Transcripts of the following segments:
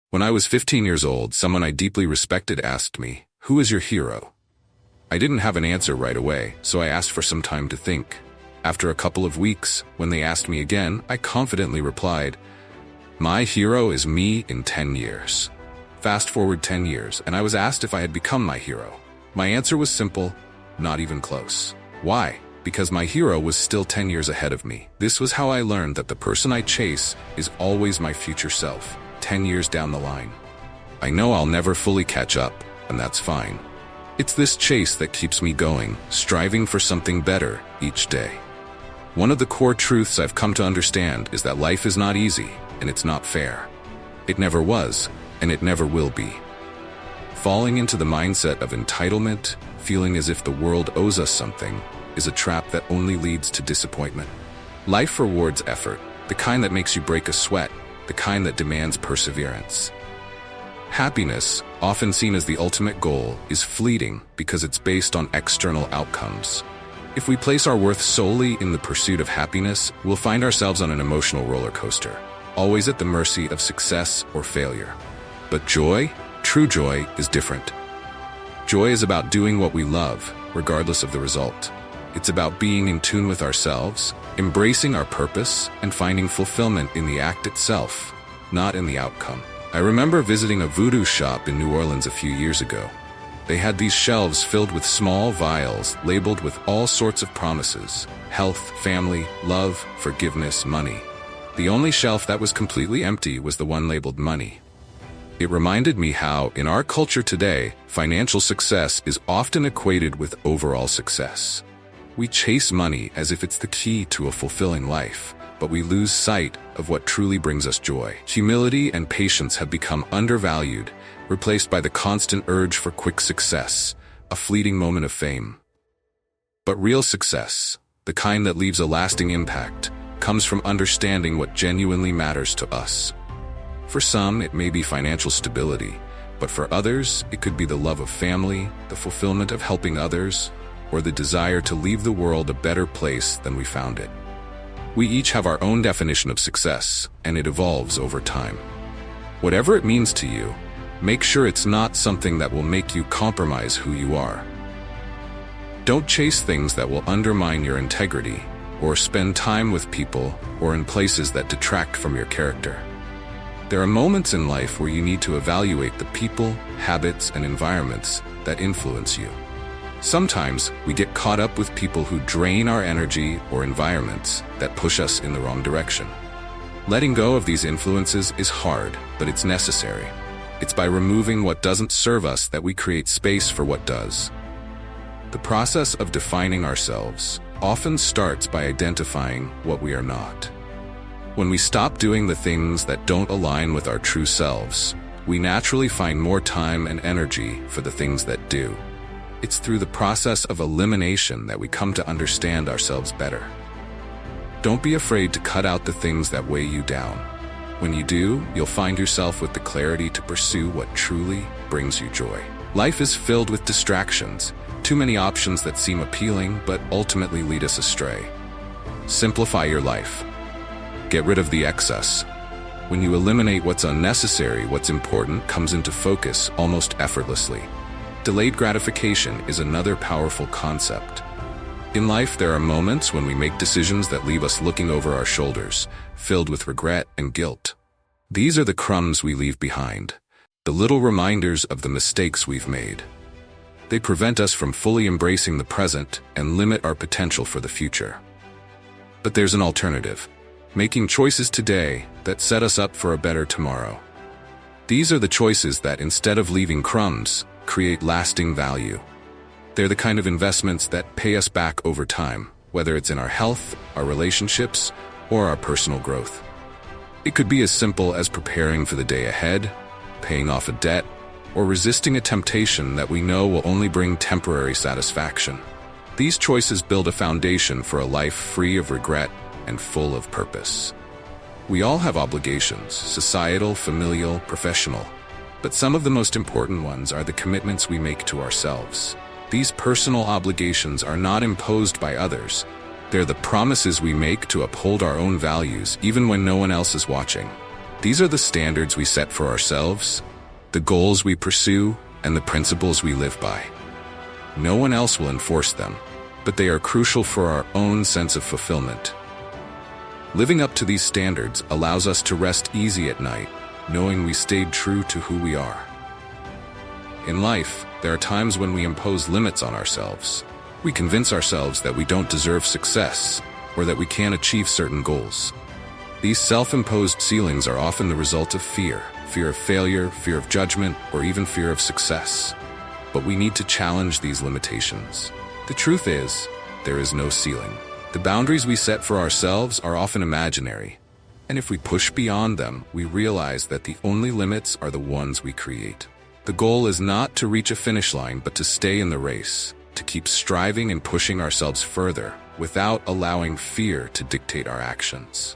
When I was 15 years old, someone I deeply respected asked me, "Who is your hero?" I didn't have an answer right away, so I asked for some time to think. After a couple of weeks, when they asked me again, I confidently replied, "My hero is me in 10 years. Fast forward 10 years, and I was asked if I had become my hero. My answer was simple, not even close. Why? Because my hero was still 10 years ahead of me. This was how I learned that the person I chase is always my future self, 10 years down the line. I know I'll never fully catch up, and that's fine. It's this chase that keeps me going, striving for something better each day. One of the core truths I've come to understand is that life is not easy, and it's not fair. It never was, and it never will be. Falling into the mindset of entitlement, feeling as if the world owes us something, is a trap that only leads to disappointment. Life rewards effort, the kind that makes you break a sweat, the kind that demands perseverance. Happiness, often seen as the ultimate goal, is fleeting because it's based on external outcomes. If we place our worth solely in the pursuit of happiness, we'll find ourselves on an emotional roller coaster, always at the mercy of success or failure. But joy, true joy, is different. Joy is about doing what we love, regardless of the result. It's about being in tune with ourselves, embracing our purpose, and finding fulfillment in the act itself, not in the outcome. I remember visiting a voodoo shop in New Orleans a few years ago. They had these shelves filled with small vials labeled with all sorts of promises: health, family, love, forgiveness, money. The only shelf that was completely empty was the one labeled money. It reminded me how, in our culture today, financial success is often equated with overall success. We chase money as if it's the key to a fulfilling life, but we lose sight of what truly brings us joy. Humility and patience have become undervalued, replaced by the constant urge for quick success, a fleeting moment of fame. But real success, the kind that leaves a lasting impact, comes from understanding what genuinely matters to us. For some, it may be financial stability, but for others, it could be the love of family, the fulfillment of helping others, or the desire to leave the world a better place than we found it. We each have our own definition of success, and it evolves over time. Whatever it means to you, make sure it's not something that will make you compromise who you are. Don't chase things that will undermine your integrity, or spend time with people or in places that detract from your character. There are moments in life where you need to evaluate the people, habits, and environments that influence you. Sometimes we get caught up with people who drain our energy or environments that push us in the wrong direction. Letting go of these influences is hard, but it's necessary. It's by removing what doesn't serve us that we create space for what does. The process of defining ourselves often starts by identifying what we are not. When we stop doing the things that don't align with our true selves, we naturally find more time and energy for the things that do. It's through the process of elimination that we come to understand ourselves better. Don't be afraid to cut out the things that weigh you down. When you do, you'll find yourself with the clarity to pursue what truly brings you joy. Life is filled with distractions, too many options that seem appealing but ultimately lead us astray. Simplify your life. Get rid of the excess. When you eliminate what's unnecessary, what's important comes into focus almost effortlessly. Delayed gratification is another powerful concept. In life, there are moments when we make decisions that leave us looking over our shoulders, filled with regret and guilt. These are the crumbs we leave behind, the little reminders of the mistakes we've made. They prevent us from fully embracing the present and limit our potential for the future. But there's an alternative: making choices today that set us up for a better tomorrow. These are the choices that, instead of leaving crumbs, create lasting value. They're the kind of investments that pay us back over time, whether it's in our health, our relationships, or our personal growth. It could be as simple as preparing for the day ahead, paying off a debt, or resisting a temptation that we know will only bring temporary satisfaction. These choices build a foundation for a life free of regret and full of purpose. We all have obligations, societal, familial, professional, but some of the most important ones are the commitments we make to ourselves. These personal obligations are not imposed by others. They're the promises we make to uphold our own values even when no one else is watching. These are the standards we set for ourselves, the goals we pursue, and the principles we live by. No one else will enforce them, but they are crucial for our own sense of fulfillment. Living up to these standards allows us to rest easy at night, knowing we stayed true to who we are. In life, there are times when we impose limits on ourselves. We convince ourselves that we don't deserve success, or that we can't achieve certain goals. These self-imposed ceilings are often the result of fear of failure, fear of judgment, or even fear of success. But we need to challenge these limitations. The truth is, there is no ceiling. The boundaries we set for ourselves are often imaginary, and if we push beyond them, we realize that the only limits are the ones we create. The goal is not to reach a finish line, but to stay in the race, to keep striving and pushing ourselves further without allowing fear to dictate our actions.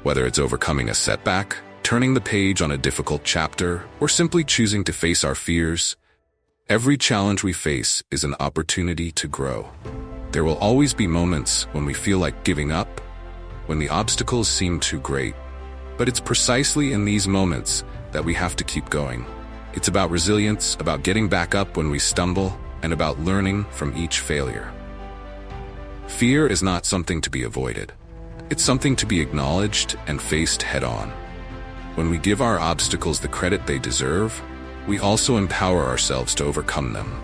Whether it's overcoming a setback, turning the page on a difficult chapter, or simply choosing to face our fears, every challenge we face is an opportunity to grow. There will always be moments when we feel like giving up, when the obstacles seem too great. But it's precisely in these moments that we have to keep going. It's about resilience, about getting back up when we stumble, and about learning from each failure. Fear is not something to be avoided. It's something to be acknowledged and faced head-on. When we give our obstacles the credit they deserve, we also empower ourselves to overcome them.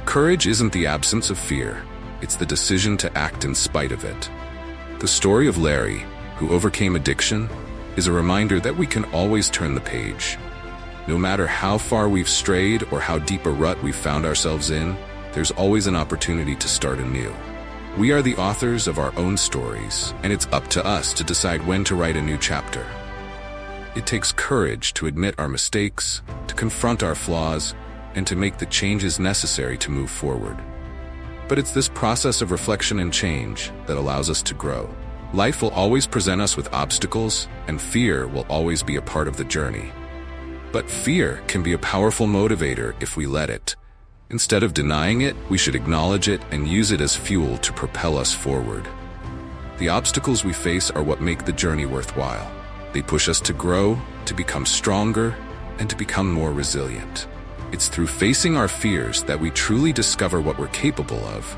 Courage isn't the absence of fear, it's the decision to act in spite of it. The story of Larry, who overcame addiction, is a reminder that we can always turn the page. No matter how far we've strayed or how deep a rut we've found ourselves in, there's always an opportunity to start anew. We are the authors of our own stories, and it's up to us to decide when to write a new chapter. It takes courage to admit our mistakes, to confront our flaws, and to make the changes necessary to move forward. But it's this process of reflection and change that allows us to grow. Life will always present us with obstacles, and fear will always be a part of the journey. But fear can be a powerful motivator if we let it. Instead of denying it, we should acknowledge it and use it as fuel to propel us forward. The obstacles we face are what make the journey worthwhile. They push us to grow, to become stronger, and to become more resilient. It's through facing our fears that we truly discover what we're capable of.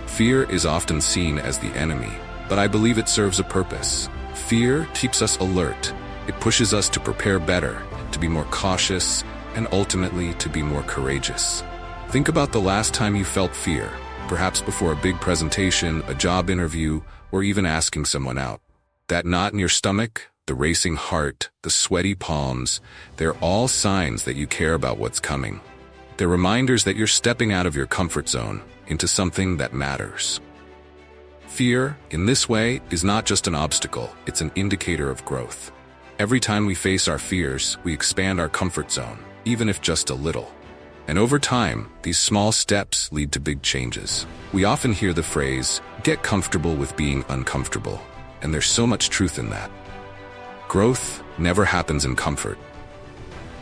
Fear is often seen as the enemy, but I believe it serves a purpose. Fear keeps us alert. It pushes us to prepare better, to be more cautious, and ultimately to be more courageous. Think about the last time you felt fear, perhaps before a big presentation, a job interview, or even asking someone out. That knot in your stomach, the racing heart, the sweaty palms, they're all signs that you care about what's coming. They're reminders that you're stepping out of your comfort zone into something that matters. Fear, in this way, is not just an obstacle, it's an indicator of growth. Every time we face our fears, we expand our comfort zone, even if just a little. And over time, these small steps lead to big changes. We often hear the phrase, "get comfortable with being uncomfortable," and there's so much truth in that. Growth never happens in comfort.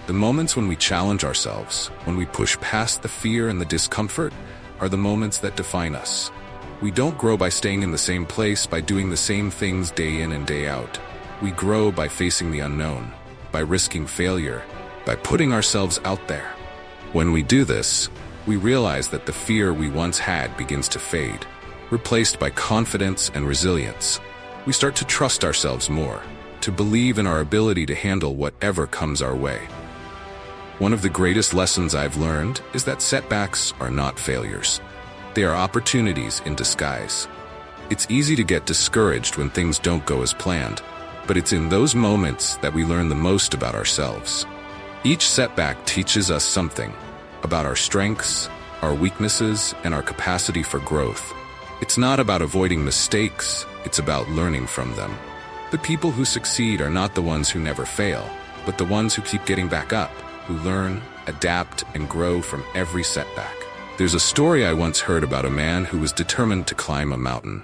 The moments when we challenge ourselves, when we push past the fear and the discomfort, are the moments that define us. We don't grow by staying in the same place, by doing the same things day in and day out. We grow by facing the unknown, by risking failure, by putting ourselves out there. When we do this, we realize that the fear we once had begins to fade, replaced by confidence and resilience. We start to trust ourselves more, to believe in our ability to handle whatever comes our way. One of the greatest lessons I've learned is that setbacks are not failures. They are opportunities in disguise. It's easy to get discouraged when things don't go as planned, but it's in those moments that we learn the most about ourselves. Each setback teaches us something about our strengths, our weaknesses, and our capacity for growth. It's not about avoiding mistakes, it's about learning from them. The people who succeed are not the ones who never fail, but the ones who keep getting back up, who learn, adapt, and grow from every setback. There's a story I once heard about a man who was determined to climb a mountain.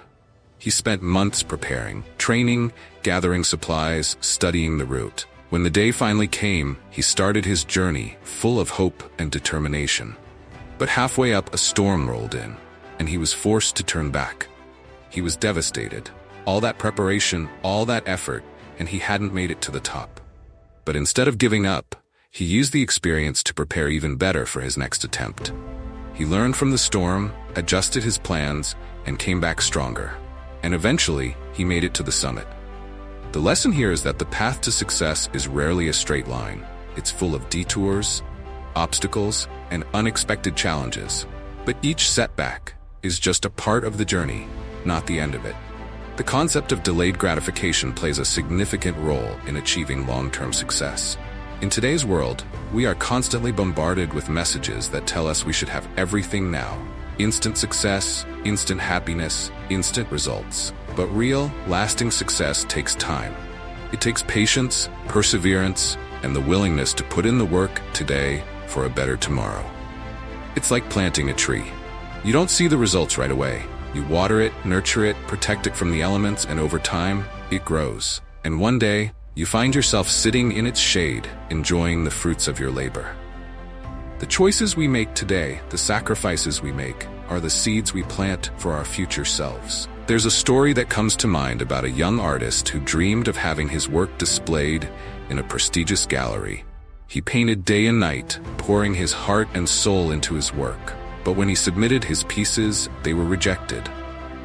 He spent months preparing, training, gathering supplies, studying the route. When the day finally came, he started his journey, full of hope and determination. But halfway up, a storm rolled in, and he was forced to turn back. He was devastated. All that preparation, all that effort, and he hadn't made it to the top. But instead of giving up, he used the experience to prepare even better for his next attempt. He learned from the storm, adjusted his plans, and came back stronger. And eventually, he made it to the summit. The lesson here is that the path to success is rarely a straight line. It's full of detours, obstacles, and unexpected challenges. But each setback is just a part of the journey, not the end of it. The concept of delayed gratification plays a significant role in achieving long-term success. In today's world, we are constantly bombarded with messages that tell us we should have everything now. Instant success, instant happiness, instant results. But real, lasting success takes time. It takes patience, perseverance, and the willingness to put in the work today for a better tomorrow. It's like planting a tree. You don't see the results right away. You water it, nurture it, protect it from the elements, and over time, it grows. And one day, you find yourself sitting in its shade, enjoying the fruits of your labor. The choices we make today, the sacrifices we make, are the seeds we plant for our future selves. There's a story that comes to mind about a young artist who dreamed of having his work displayed in a prestigious gallery. He painted day and night, pouring his heart and soul into his work. But when he submitted his pieces, they were rejected.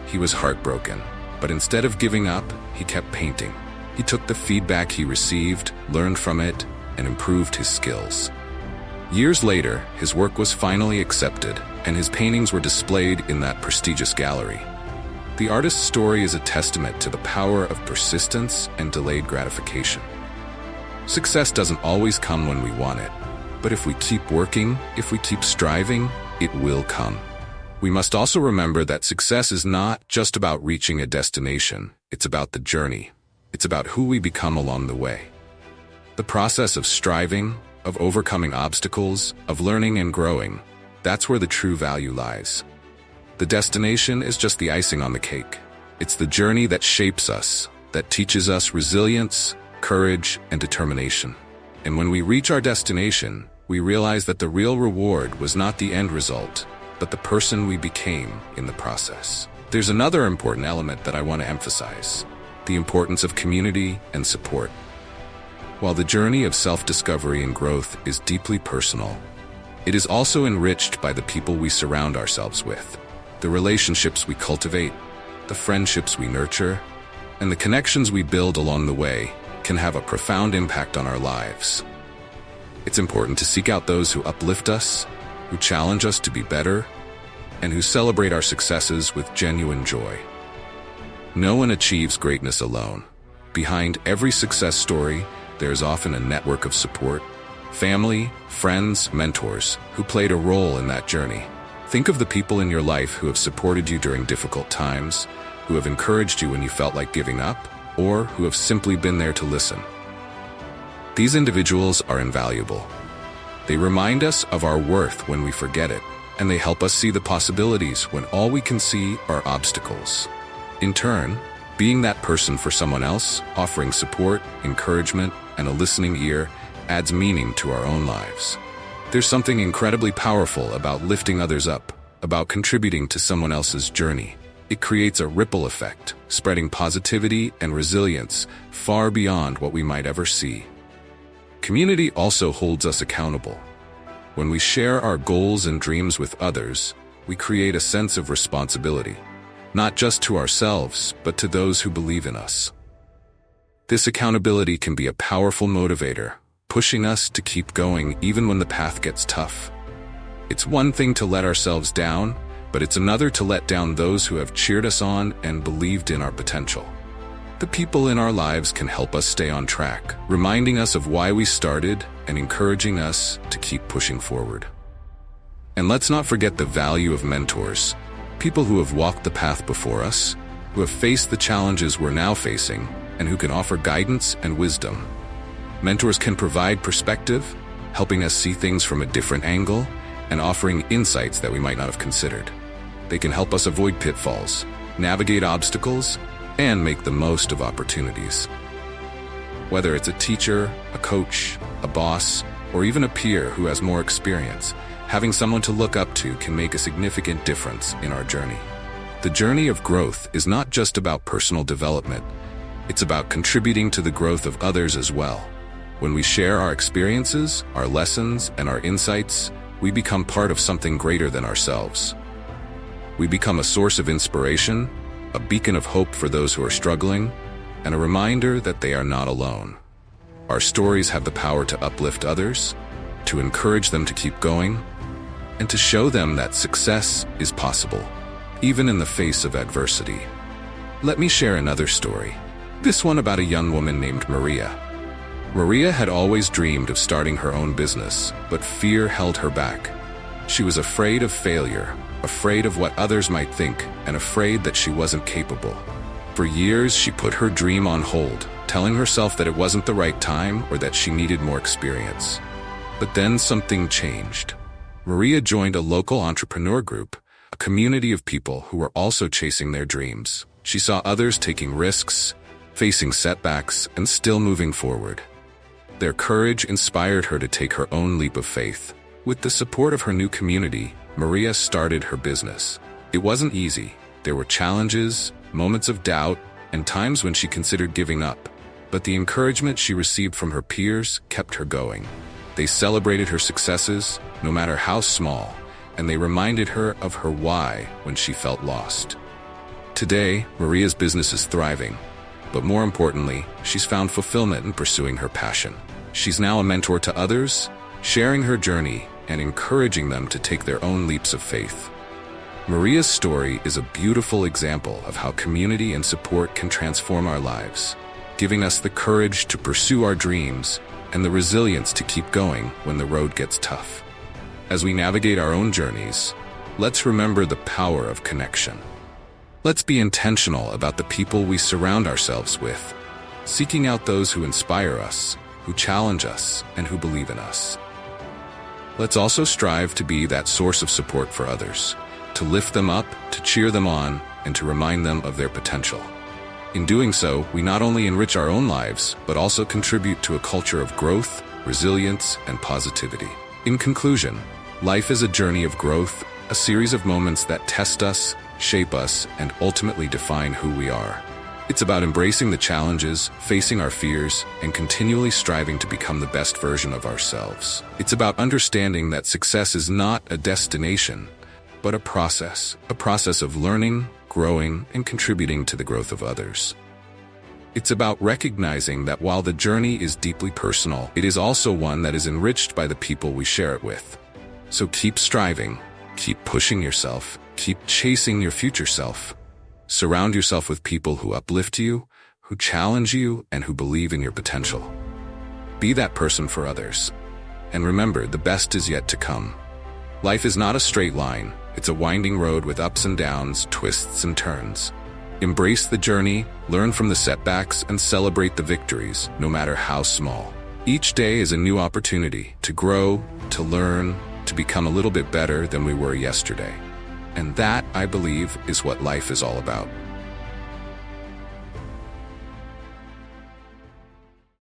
He was heartbroken, but instead of giving up, he kept painting. He took the feedback he received, learned from it, and improved his skills. Years later, his work was finally accepted, and his paintings were displayed in that prestigious gallery. The artist's story is a testament to the power of persistence and delayed gratification. Success doesn't always come when we want it, but if we keep working, if we keep striving, it will come. We must also remember that success is not just about reaching a destination, it's about the journey. It's about who we become along the way. The process of striving, of overcoming obstacles, of learning and growing, that's where the true value lies. The destination is just the icing on the cake. It's the journey that shapes us, that teaches us resilience, courage, and determination. And when we reach our destination, we realize that the real reward was not the end result, but the person we became in the process. There's another important element that I want to emphasize: the importance of community and support. While the journey of self-discovery and growth is deeply personal, it is also enriched by the people we surround ourselves with, the relationships we cultivate, the friendships we nurture, and the connections we build along the way can have a profound impact on our lives. It's important to seek out those who uplift us, who challenge us to be better, and who celebrate our successes with genuine joy. No one achieves greatness alone. Behind every success story, there is often a network of support, family, friends, mentors, who played a role in that journey. Think of the people in your life who have supported you during difficult times, who have encouraged you when you felt like giving up, or who have simply been there to listen. These individuals are invaluable. They remind us of our worth when we forget it, and they help us see the possibilities when all we can see are obstacles. In turn, being that person for someone else, offering support, encouragement, and a listening ear, adds meaning to our own lives. There's something incredibly powerful about lifting others up, about contributing to someone else's journey. It creates a ripple effect, spreading positivity and resilience far beyond what we might ever see. Community also holds us accountable. When we share our goals and dreams with others, we create a sense of responsibility, not just to ourselves, but to those who believe in us. This accountability can be a powerful motivator, pushing us to keep going even when the path gets tough. It's one thing to let ourselves down, but it's another to let down those who have cheered us on and believed in our potential. The people in our lives can help us stay on track, reminding us of why we started and encouraging us to keep pushing forward. And let's not forget the value of mentors, people who have walked the path before us, who have faced the challenges we're now facing, and who can offer guidance and wisdom. Mentors can provide perspective, helping us see things from a different angle, and offering insights that we might not have considered. They can help us avoid pitfalls, navigate obstacles, and make the most of opportunities. Whether it's a teacher, a coach, a boss, or even a peer who has more experience, having someone to look up to can make a significant difference in our journey. The journey of growth is not just about personal development, it's about contributing to the growth of others as well. When we share our experiences, our lessons, and our insights, we become part of something greater than ourselves. We become a source of inspiration, a beacon of hope for those who are struggling, and a reminder that they are not alone. Our stories have the power to uplift others, to encourage them to keep going, and to show them that success is possible, even in the face of adversity. Let me share another story. This one about a young woman named Maria. Maria had always dreamed of starting her own business, but fear held her back. She was afraid of failure, afraid of what others might think, and afraid that she wasn't capable. For years, she put her dream on hold, telling herself that it wasn't the right time or that she needed more experience. But then something changed. Maria joined a local entrepreneur group, a community of people who were also chasing their dreams. She saw others taking risks, facing setbacks, and still moving forward. Their courage inspired her to take her own leap of faith. With the support of her new community, Maria started her business. It wasn't easy. There were challenges, moments of doubt, and times when she considered giving up. But the encouragement she received from her peers kept her going. They celebrated her successes, no matter how small, and they reminded her of her why when she felt lost. Today, Maria's business is thriving, but more importantly, she's found fulfillment in pursuing her passion. She's now a mentor to others, sharing her journey and encouraging them to take their own leaps of faith. Maria's story is a beautiful example of how community and support can transform our lives, giving us the courage to pursue our dreams and the resilience to keep going when the road gets tough. As we navigate our own journeys, let's remember the power of connection. Let's be intentional about the people we surround ourselves with, seeking out those who inspire us, who challenge us, and who believe in us. Let's also strive to be that source of support for others, to lift them up, to cheer them on, and to remind them of their potential. In doing so, we not only enrich our own lives, but also contribute to a culture of growth, resilience, and positivity. In conclusion, life is a journey of growth, a series of moments that test us, shape us, and ultimately define who we are. It's about embracing the challenges, facing our fears, and continually striving to become the best version of ourselves. It's about understanding that success is not a destination, but a process of learning, growing, and contributing to the growth of others. It's about recognizing that while the journey is deeply personal, it is also one that is enriched by the people we share it with. So keep striving, keep pushing yourself, keep chasing your future self. Surround yourself with people who uplift you, who challenge you, and who believe in your potential. Be that person for others. And remember, the best is yet to come. Life is not a straight line. It's a winding road with ups and downs, twists and turns. Embrace the journey, learn from the setbacks, and celebrate the victories, no matter how small. Each day is a new opportunity to grow, to learn, to become a little bit better than we were yesterday. And that, I believe, is what life is all about.